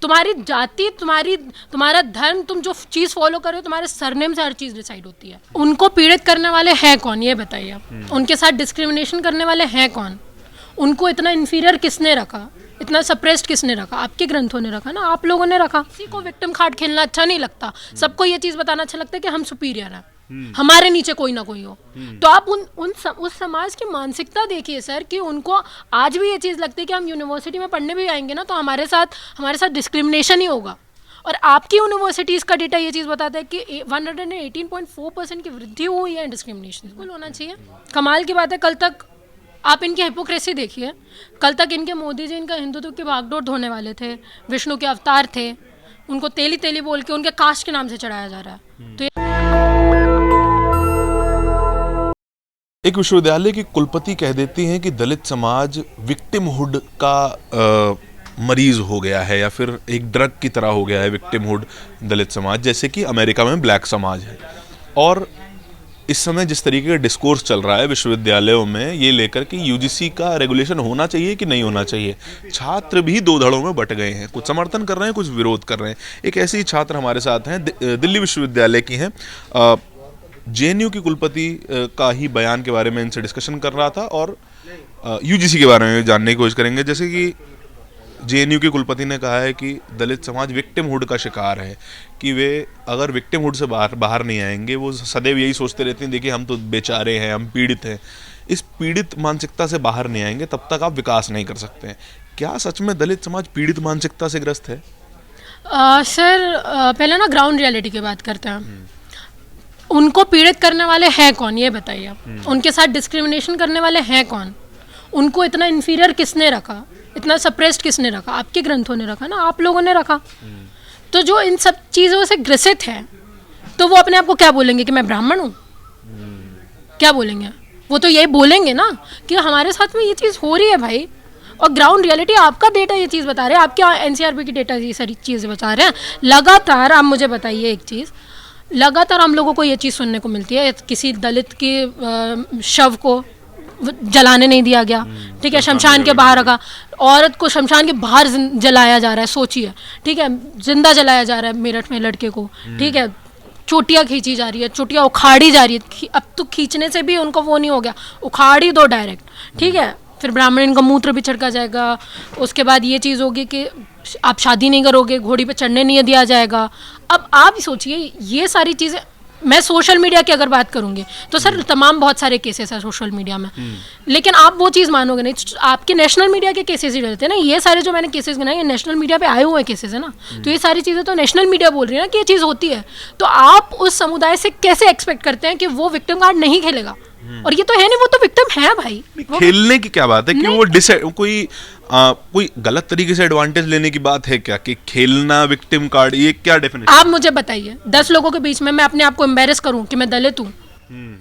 तुम्हारी जाति, तुम्हारा धर्म, तुम जो चीज़ फॉलो कर रहे हो, तुम्हारे सरनेम से हर चीज़ डिसाइड होती है। उनको पीड़ित करने वाले हैं कौन, ये बताइए आप। उनके साथ डिस्क्रिमिनेशन करने वाले हैं कौन? उनको इतना इन्फीरियर किसने रखा, इतना सप्रेस्ड किसने रखा? आपके ग्रंथों ने रखा ना, आप लोगों ने रखा। किसी को विक्टिम कार्ड खेलना अच्छा नहीं लगता, सबको ये चीज़ बताना अच्छा लगता है कि हम सुपीरियर हैं, हमारे नीचे कोई ना कोई हो। तो आप उस समाज की मानसिकता देखिए सर, कि उनको आज भी ये चीज़ लगती है कि हम यूनिवर्सिटी में पढ़ने भी आएंगे ना तो हमारे साथ डिस्क्रिमिनेशन ही होगा। और आपकी यूनिवर्सिटीज़ का डेटा ये चीज़ बताता है कि 118.4% की वृद्धि हुई है डिस्क्रिमिनेशन। बिल्कुल होना चाहिए। कमाल की बात है, कल तक आप इनकी हिपोक्रेसी देखिए, कल तक इनके मोदी जी इनका हिंदुत्व की भागदौड़ धोने वाले थे, विष्णु के अवतार थे, उनको तेली तेली बोल के उनके कास्ट के नाम से चढ़ाया जा रहा है। तो एक विश्वविद्यालय की कुलपति कह देती हैं कि दलित समाज विक्टिमहुड का मरीज हो गया है, या फिर एक ड्रग की तरह हो गया है विक्टिमहुड दलित समाज, जैसे कि अमेरिका में ब्लैक समाज है। और इस समय जिस तरीके का डिस्कोर्स चल रहा है विश्वविद्यालयों में ये लेकर कि यूजीसी का रेगुलेशन होना चाहिए कि नहीं होना चाहिए, छात्र भी दो धड़ों में बट गए हैं, कुछ समर्थन कर रहे हैं, कुछ विरोध कर रहे हैं। एक ऐसे ही छात्र हमारे साथ हैं, दिल्ली विश्वविद्यालय की हैं, जेएनयू की कुलपति का ही बयान के बारे में इनसे डिस्कशन कर रहा था और यूजीसी के बारे में जानने की कोशिश करेंगे। जैसे कि जेएनयू के कुलपति ने कहा है कि दलित समाज विक्टिमहुड का शिकार है, कि वे अगर विक्टिमहुड से बाहर नहीं आएंगे, वो सदैव यही सोचते रहते हैं देखिए हम तो बेचारे हैं, हम पीड़ित हैं। इस पीड़ित मानसिकता से बाहर नहीं आएंगे तब तक आप विकास नहीं कर सकते हैं। क्या सच में दलित समाज पीड़ित मानसिकता से ग्रस्त है? सर पहले ना ग्राउंड रियलिटी की बात करते हैं। उनको पीड़ित करने वाले हैं कौन, ये बताइए आप। उनके साथ डिस्क्रिमिनेशन करने वाले हैं कौन? उनको इतना इन्फीरियर किसने रखा, इतना सप्रेस्ड किसने रखा? आपके ग्रंथों ने रखा ना, आप लोगों ने रखा। तो जो इन सब चीज़ों से ग्रसित है तो वो अपने आप को क्या बोलेंगे कि मैं ब्राह्मण हूँ? क्या बोलेंगे? वो तो यही बोलेंगे ना कि हमारे साथ में ये चीज़ हो रही है भाई। और ग्राउंड रियलिटी आपका डेटा ये चीज़ बता रहे हैं, आपके एनसीआरबी की डेटा ये सारी चीज़ें बता रहे हैं। लगातार आप मुझे बताइए एक चीज़, लगातार हम लोगों को ये चीज़ सुनने को मिलती है, किसी दलित के शव को जलाने नहीं दिया गया, ठीक है, शमशान के बाहर रखा, औरत को शमशान के बाहर जलाया जा रहा है, सोचिए, ठीक है, जिंदा जलाया जा रहा है मेरठ में लड़के को, ठीक है, चोटियाँ खींची जा रही है, चोटियाँ उखाड़ी जा रही है। अब तो खींचने से भी उनको वो नहीं हो गया, उखाड़ी दो डायरेक्ट, ठीक है। फिर ब्राह्मण का मूत्र भी छिड़का जाएगा, उसके बाद ये चीज़ होगी कि आप शादी नहीं करोगे, घोड़ी पे चढ़ने नहीं दिया जाएगा। अब आप सोचिए ये सारी चीज़ें, मैं सोशल मीडिया की अगर बात करूंगी तो सर तमाम बहुत सारे केसेस हैं सोशल मीडिया में, लेकिन आप वो चीज़ मानोगे नहीं, आपके नेशनल मीडिया के केसेस ही रहते हैं ना। ये सारे जो मैंने केसेस गिनाए ये नेशनल मीडिया पे आए हुए केसेस है ना, तो ये सारी चीज़ें तो नेशनल मीडिया बोल रही है ना कि ये चीज़ होती है। तो आप उस समुदाय से कैसे एक्सपेक्ट करते हैं कि वो विक्टिम कार्ड नहीं खेलेगा? और ये तो है नहीं, वो तो विक्टिम है भाई। खेलने की क्या बात है कि वो कोई गलत तरीके से एडवांटेज लेने की बात है क्या, कि खेलना विक्टिम कार्ड, ये क्या डेफिनेशन? आप मुझे बताइए 10 लोगों के बीच में मैं अपने आप को एम्बेरस करूं कि मैं दलित हूं,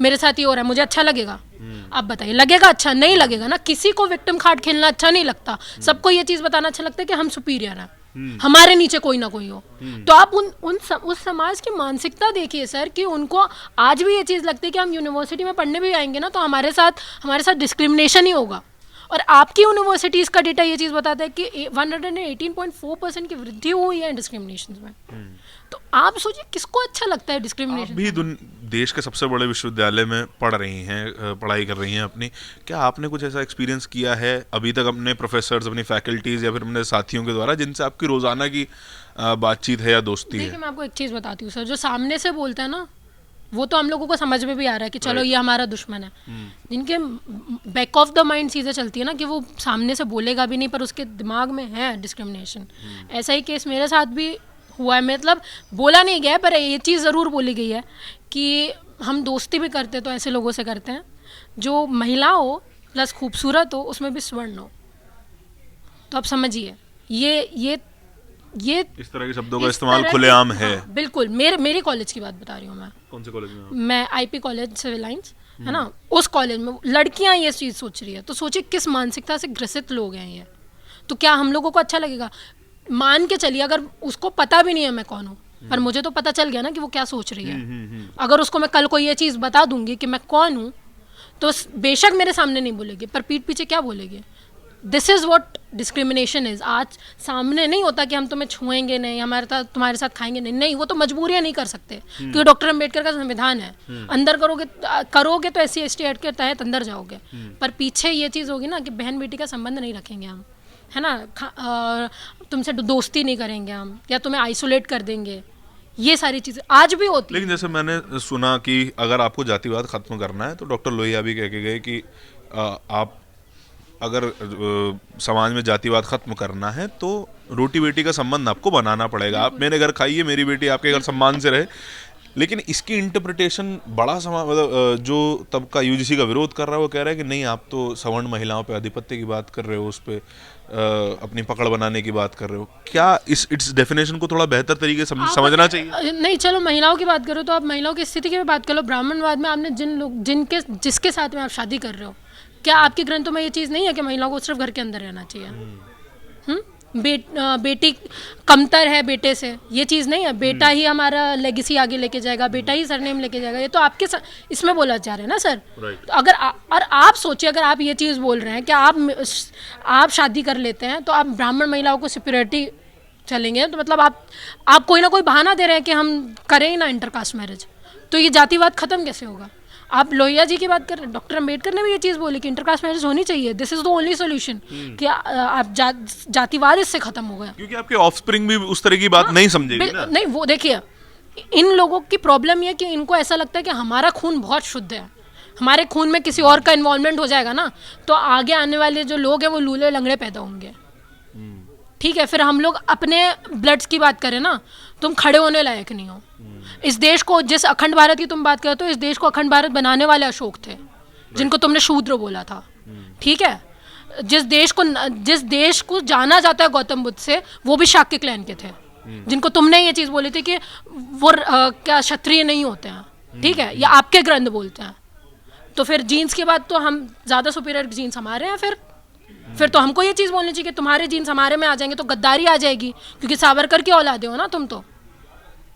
मेरे साथ ये हो रहा है, मुझे अच्छा लगेगा? आप बताइए, लगेगा? अच्छा नहीं लगेगा ना। किसी को विक्टिम कार्ड खेलना अच्छा नहीं लगता, सबको ये चीज बताना अच्छा लगता है कि हम सुपीरियर हैं, हमारे नीचे कोई ना कोई हो। तो आप उस समाज की मानसिकता देखिए सर, कि उनको आज भी ये चीज़ लगती है कि हम यूनिवर्सिटी में पढ़ने भी आएंगे ना तो हमारे साथ डिस्क्रिमिनेशन ही होगा। और आपकी यूनिवर्सिटीज़ का डेटा ये चीज़ बताता है कि 118.4% की वृद्धि हुई है डिस्क्रिमिनेशन में। तो आप सोचिए किसको अच्छा लगता है डिस्क्रिमिनेशन? भी देश के सबसे बड़े विश्वविद्यालय में पढ़ रही हैं, पढ़ाई कर रही हैं अपनी, क्या आपने कुछ ऐसा एक्सपीरियंस किया है अभी तक अपने प्रोफेसर्स, अपनी फैकल्टीज या फिर अपने साथियों के द्वारा जिनसे आपकी रोजाना की बातचीत है या दोस्ती है? देखिए मैं आपको एक चीज़ बताती हूँ सर, जो सामने से बोलता है ना वो तो हम लोगों को समझ में भी आ रहा है कि चलो ये हमारा दुश्मन है। जिनके बैक ऑफ द माइंड चीज़ें चलती है ना कि वो सामने से बोलेगा भी नहीं पर उसके दिमाग में है डिस्क्रिमिनेशन। ऐसा ही केस मेरे साथ भी हुआ है, मतलब बोला नहीं गया पर ये चीज़ ज़रूर बोली गई है कि हम दोस्ती भी करते तो ऐसे लोगों से करते हैं जो महिला हो प्लस खूबसूरत हो, उसमें भी स्वर्ण हो। तो आप समझिए ये इस तरह के शब्दों का इस्तेमाल खुलेआम है। हाँ, बिल्कुल। मेरे कॉलेज की बात बता रही हूँ मैं। कौन से कॉलेज में? मैं आईपी कॉलेज सिविल लाइंस है ना, उस कॉलेज में लड़कियां ये चीज़ सोच रही है। तो सोचिए किस मानसिकता से ग्रसित लोग हैं ये। तो क्या हम लोगों को अच्छा लगेगा? मान के चलिए अगर उसको पता भी नहीं है मैं कौन हूँ, पर मुझे तो पता चल गया ना कि वो क्या सोच रही है। अगर उसको मैं कल को ये चीज़ बता दूंगी कि मैं कौन हूँ तो बेशक मेरे सामने नहीं बोलेगी पर पीठ पीछे क्या बोलेगी? This is what discrimination is. आज सामने नहीं होता कि हम तुम्हें छुएंगे नहीं, हमारे साथ तुम्हारे साथ खाएंगे नहीं, नहीं वो तो मजबूरियाँ नहीं कर सकते क्योंकि डॉक्टर अंबेडकर का संविधान है। अंदर करोगे तो SC/ST एक्ट के तहत अंदर जाओगे, पर पीछे ये चीज़ होगी ना कि बहन बेटी का संबंध नहीं रखेंगे हम, है ना, तुमसे दोस्ती नहीं करेंगे हम, या तुम्हें आइसोलेट कर देंगे, ये सारी चीज़ें आज भी होती। लेकिन जैसे मैंने सुना कि अगर आपको जातिवाद खत्म करना है तो डॉक्टर लोहिया भी कह के गए कि आप अगर समाज में जातिवाद खत्म करना है तो रोटी बेटी का संबंध आपको बनाना पड़ेगा। आप मेरे घर खाइए, मेरी बेटी आपके घर सम्मान से रहे। लेकिन इसकी इंटरप्रिटेशन बड़ा मतलब जो तबका UGC का विरोध कर रहा है वो कह रहा है कि नहीं, आप तो सवर्ण महिलाओं पे आधिपत्य की बात कर रहे हो, उस पर अपनी पकड़ बनाने की बात कर रहे हो। क्या इस डेफिनेशन को थोड़ा बेहतर तरीके से समझना चाहिए? नहीं, चलो महिलाओं की बात करो तो आप महिलाओं की स्थिति की भी बात करो। ब्राह्मणवाद में आपने जिसके साथ में आप शादी कर रहे हो, क्या आपके ग्रंथों में ये चीज़ नहीं है कि महिलाओं को सिर्फ घर के अंदर रहना चाहिए? बेटी कमतर है बेटे से, ये चीज़ नहीं है। बेटा ही हमारा लेगेसी आगे लेके जाएगा, बेटा ही सरनेम लेके जाएगा, ये तो आपके इसमें बोला जा रहा है ना सर। तो अगर और आप सोचिए, अगर आप ये चीज़ बोल रहे हैं कि आप शादी कर लेते हैं तो आप ब्राह्मण महिलाओं को सुपीरियरिटी चलेंगे, तो मतलब आप कोई ना कोई बहाना दे रहे हैं कि हम करें ही ना इंटरकास्ट मैरिज, तो ये जातिवाद खत्म कैसे होगा? आप लोहिया जी की बात कर रहे हैं, डॉक्टर अंबेडकर ने भी ये चीज़ बोली कि इंटरकास्ट मैरिज होनी चाहिए, this is the only solution कि आप जातिवाद इससे खत्म हो गया। क्योंकि आपके ऑफस्प्रिंग भी उस तरह की बात नहीं समझेगी ना। नहीं, वो देखिए, इन लोगों की प्रॉब्लम ये कि इनको ऐसा लगता है कि हमारा खून बहुत शुद्ध है, हमारे खून में किसी और का इन्वॉल्वमेंट हो जाएगा ना तो आगे आने वाले जो लोग हैं वो लूले लंगड़े पैदा होंगे। ठीक है, फिर हम लोग अपने ब्लड्स की बात करें ना, तुम खड़े होने लायक नहीं हो। इस देश को, जिस अखंड भारत की तुम बात करते हो, इस देश को अखंड भारत बनाने वाले अशोक थे, जिनको तुमने शूद्र बोला था। ठीक है, जिस देश को जाना जाता है गौतम बुद्ध से, वो भी शाक्य क्लैन के थे, जिनको तुमने ये चीज़ बोली थी कि वो क्या क्षत्रिय नहीं होते हैं। ठीक है, या आपके ग्रंथ बोलते हैं। तो फिर जीन्स की बात तो हम ज़्यादा सुपीरियर जीन्स हमारे हैं, फिर तो हमको ये चीज़ बोलनी चाहिए कि तुम्हारे जीन्स हमारे में आ जाएंगे तो गद्दारी आ जाएगी, क्योंकि सावरकर की औलादे हो ना तुम, तो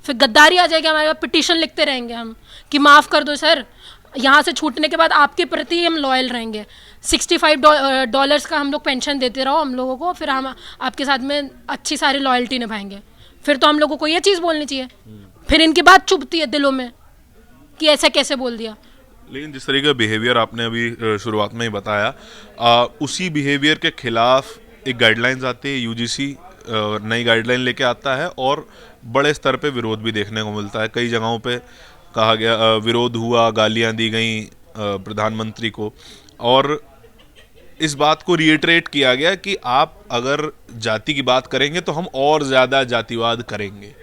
फिर गद्दारी आ जाएगी। हमारे पास पिटीशन लिखते रहेंगे हम कि माफ़ कर दो सर, यहाँ से छूटने के बाद आपके प्रति हम लॉयल रहेंगे, $65 का हम लोग पेंशन देते रहो हम लोगों को, फिर हम आपके साथ में अच्छी सारी लॉयल्टी निभाएंगे। फिर तो हम लोगों को ये चीज़ बोलनी चाहिए। फिर इनकी बात चुभती है दिलों में कि ऐसा कैसे बोल दिया। लेकिन जिस तरीके का बिहेवियर आपने अभी शुरुआत में ही बताया, उसी बिहेवियर के खिलाफ एक गाइडलाइंस आती है, UGC नई गाइडलाइन लेके आता है और बड़े स्तर पे विरोध भी देखने को मिलता है। कई जगहों पे कहा गया, विरोध हुआ, गालियां दी गई प्रधानमंत्री को, और इस बात को रिएटरेट किया गया कि आप अगर जाति की बात करेंगे तो हम और ज़्यादा जातिवाद करेंगे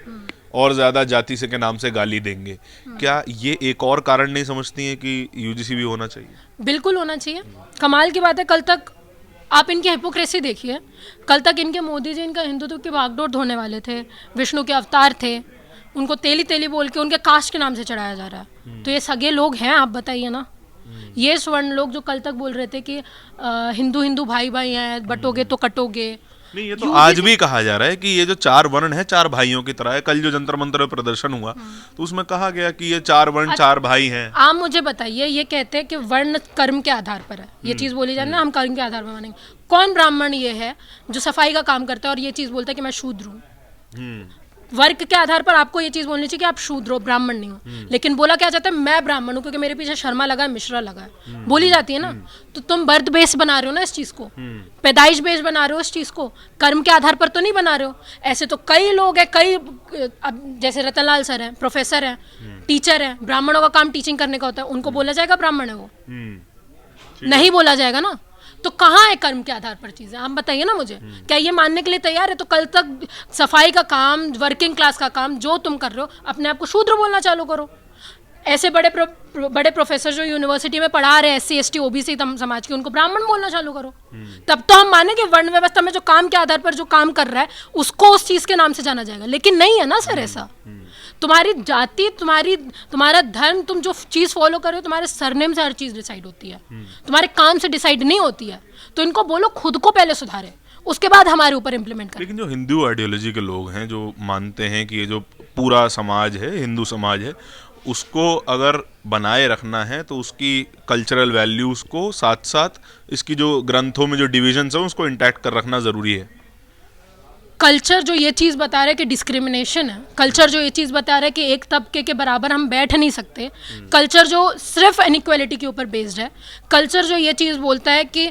और ज़्यादा जाति से के नाम से गाली देंगे। क्या ये एक और कारण नहीं समझती हैं कि UGC भी होना चाहिए? बिल्कुल होना चाहिए। कमाल की बात है, कल तक आप इनकी हिपोक्रेसी देखिए, कल तक इनके मोदी जी इनका हिंदुत्व की भागदौड़ धोने वाले थे, विष्णु के अवतार थे, उनको तेली तेली बोल के उनके कास्ट के नाम से चढ़ाया जा रहा है। तो ये सगे लोग हैं, आप बताइए ना। ये स्वर्ण लोग जो कल तक बोल रहे थे कि हिंदू हिंदू भाई भाई हैं, बटोगे तो कटोगे, नहीं, ये तो आज भी कहा जा रहा है कि ये जो 4 वर्ण है 4 भाइयों की तरह है। कल जो जंतर मंतर में प्रदर्शन हुआ तो उसमें कहा गया कि ये 4 वर्ण 4 भाई हैं। आप मुझे बताइए, ये कहते हैं कि वर्ण कर्म के आधार पर है, ये चीज़ बोली जाए ना, हम कर्म के आधार पर मानेंगे। कौन ब्राह्मण ये है जो सफाई का काम करता है और ये चीज़ बोलता है कि मैं शूद्र हूँ? वर्ग के आधार पर आपको ये चीज़ बोलनी चाहिए कि आप शूद्र हो, ब्राह्मण नहीं हो। लेकिन बोला क्या जाता है, मैं ब्राह्मण हूँ क्योंकि मेरे पीछे शर्मा लगा है, मिश्रा लगा है, बोली जाती है ना। तो तुम बर्थ बेस बना रहे हो ना इस चीज़ को, पैदाइश बेस बना रहे हो इस चीज़ को, कर्म के आधार पर तो नहीं बना रहे हो। ऐसे तो कई लोग हैं, कई, अब जैसे रतनलाल सर हैं, प्रोफेसर हैं, टीचर हैं, ब्राह्मणों का काम टीचिंग करने का होता है, उनको बोला जाएगा ब्राह्मण है वो? नहीं बोला जाएगा ना। तो कहाँ है कर्म के आधार पर चीज़ें, आप बताइए ना मुझे। क्या ये मानने के लिए तैयार है? तो कल तक सफाई का काम, वर्किंग क्लास का काम जो तुम कर रहे हो, अपने आप को शूद्र बोलना चालू करो। ऐसे बड़े प्रोफेसर जो यूनिवर्सिटी में पढ़ा रहे हैं SC ST OBC समाज के, उनको ब्राह्मण बोलना चालू करो। तब तो हम माने कि वर्ण व्यवस्था में जो काम के आधार पर जो काम कर रहा है उसको उस चीज़ के नाम से जाना जाएगा। लेकिन नहीं है ना सर ऐसा। तुम्हारी जाति, तुम्हारा धर्म, तुम जो चीज़ फॉलो कर रहे हो, तुम्हारे सरनेम से हर चीज़ डिसाइड होती है, तुम्हारे काम से डिसाइड नहीं होती है। तो इनको बोलो खुद को पहले सुधारे, उसके बाद हमारे ऊपर इम्प्लीमेंट करें। लेकिन जो हिंदू आइडियोलॉजी के लोग हैं, जो मानते हैं कि ये जो पूरा समाज है हिंदू समाज है, उसको अगर बनाए रखना है तो उसकी कल्चरल वैल्यूज़ को साथ साथ इसकी जो ग्रंथों में जो डिविजन्स हैं उसको इंटैक्ट कर रखना ज़रूरी है। कल्चर जो ये चीज़ बता रहा है कि डिस्क्रिमिनेशन है, कल्चर जो ये चीज़ बता रहा है कि एक तबके के बराबर हम बैठ नहीं सकते, कल्चर जो सिर्फ इनइक्वालिटी के ऊपर बेस्ड है, कल्चर जो ये चीज़ बोलता है कि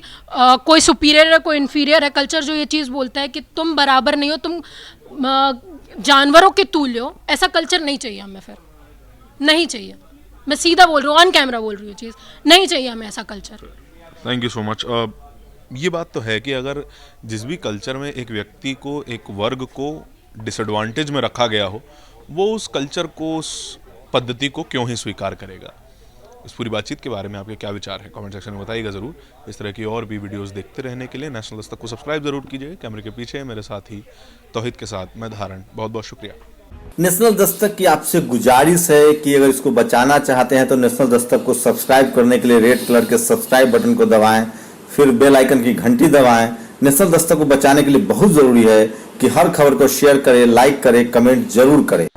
कोई सुपीरियर है कोई इन्फीरियर है, कल्चर जो ये चीज़ बोलता है कि तुम बराबर नहीं हो, तुम जानवरों के तुल्य हो, ऐसा कल्चर नहीं चाहिए हमें, फिर नहीं चाहिए। मैं सीधा बोल रही हूँ, ऑन कैमरा बोल रही हूँ, चीज़ नहीं चाहिए हमें ऐसा culture. Thank you so much. ये बात तो है कि अगर जिस भी कल्चर में एक व्यक्ति को, एक वर्ग को डिसएडवांटेज में रखा गया हो, वो उस कल्चर को, उस पद्धति को क्यों ही स्वीकार करेगा। इस पूरी बातचीत के बारे में आपके क्या विचार हैं, कमेंट सेक्शन में बताइएगा ज़रूर। इस तरह की और भी वीडियोस देखते रहने के लिए नेशनल दस्तक को सब्सक्राइब ज़रूर कीजिए। कैमरे के पीछे मेरे साथ ही तौहीद के साथ मैं धारण, बहुत बहुत शुक्रिया। नेशनल दस्तक की आपसे गुजारिश है कि अगर इसको बचाना चाहते हैं तो नेशनल दस्तक को सब्सक्राइब करने के लिए रेड कलर के सब्सक्राइब बटन को दबाएं, फिर बेल आइकन की घंटी दबाएं। नेशनल दस्तक को बचाने के लिए बहुत ज़रूरी है कि हर खबर को शेयर करें, लाइक करें, कमेंट जरूर करें।